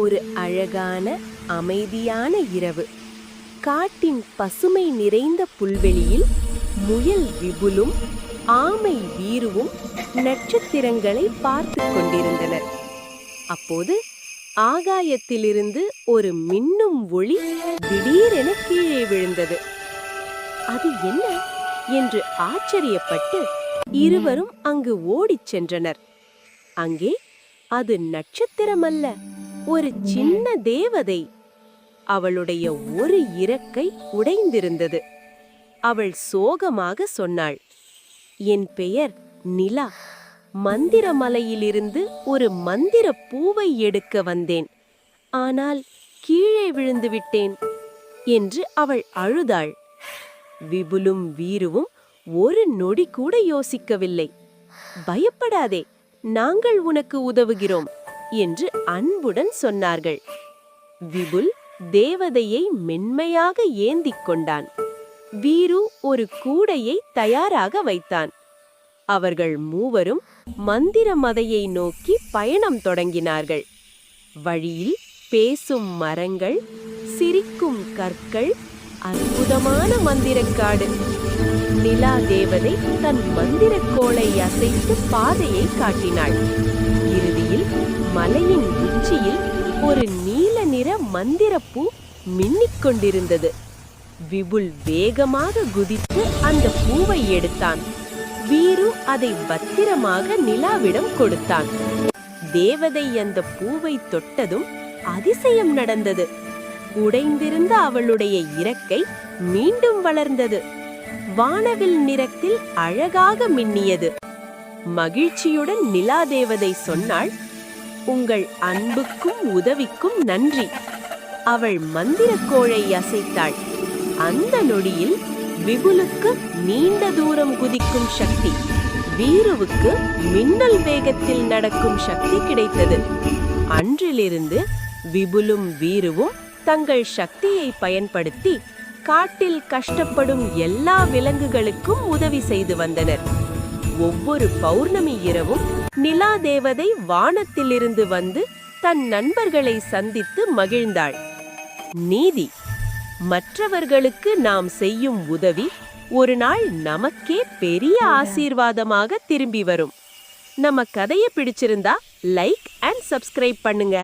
ஒரு அழகான அமைதியான இரவு. காட்டின் பசுமை நிறைந்த புல்வெளியில் முயல் விபுலும் ஆமை வீருவும் நட்சத்திரங்களை பார்த்து கொண்டிருந்தனர். அப்போது ஆகாயத்திலிருந்து ஒரு மின்னும் ஒளி திடீரென கீழே விழுந்தது. அது என்ன என்று ஆச்சரியப்பட்டு இருவரும் அங்கு ஓடிச் சென்றனர். அங்கே அது நட்சத்திரமல்ல, ஒரு சின்ன தேவதை. அவளுடைய ஒரு இறக்கை உடைந்திருந்தது. அவள் சோகமாக சொன்னாள், என் பெயர் நிலா. மந்திரமலையிலிருந்து ஒரு மந்திர பூவை எடுக்க வந்தேன். ஆனால் கீழே விழுந்து விட்டேன் என்று அவள் அழுதாள். விபுலும் வீருவும் ஒரு நொடி கூட யோசிக்கவில்லை. பயப்படாதே, நாங்கள் உனக்கு உதவுகிறோம் என்று அன்புடன் சொன்னார்கள். விபுல் தேவதையை மென்மையாக ஏந்திக் கொண்டான். வீரு ஒரு கூடையை தயாராக வைத்தான். அவர்கள் மூவரும் மந்திர மதையை நோக்கி பயணம் தொடங்கினார்கள். வழியில் பேசும் மரங்கள், சிரிக்கும் கற்கள், அற்புதமான மந்திரக்காடு. நிலா தேவதை தன் மந்திரக்கோளை அசைத்து பாதையை காட்டினாள். இறுதியில் மலையின் உச்சியில் ஒரு நீல நிற மந்திரப்பூ மின்னிக் கொண்டிருந்தது. விபுல் வேகமாக குதித்து அந்த பூவை எடுத்தான். வீரு அதை பத்திரமாக நிலாவிடம் கொடுத்தான். தேவதை அந்த பூவை தொட்டதும் அதிசயம் நடந்தது. உடைந்திருந்த அவளுடைய இறக்கை மீண்டும் வளர்ந்தது. வானவில் நிறத்தில் அழகாக மின்னியது. மகிழ்ச்சியுடன் நிலா தேவதை சொன்னாள், உங்கள் அன்புக்கும் உதவிக்கும் நன்றி. அவள் மந்திரக்கோளை அசைத்தாள். அந்த நொடியில் விபுலுக்கு நீண்ட தூரம் குதிக்கும் சக்தி, வீருவுக்கு மின்னல் வேகத்தில் நடக்கும் சக்தி கிடைத்தது. அன்றிலிருந்து விபுலும் வீருவும் தங்கள் சக்தியை பயன்படுத்தி காட்டில் கஷ்டப்படும் எல்லா விலங்குகளுக்கும் உதவி செய்து வந்தனர். ஒவ்வொரு பௌர்ணமி இரவும் நிலா தேவதை வானத்திலிருந்து வந்து தன் நண்பர்களை சந்தித்து மகிழ்ந்தாள். நீதி: மற்றவர்களுக்கு நாம் செய்யும் உதவி ஒரு நாள் நமக்கே பெரிய ஆசீர்வாதமாக திரும்பி வரும். நம்ம கதையை பிடிச்சிருந்தா லைக் அண்ட் சப்ஸ்கிரைப் பண்ணுங்க.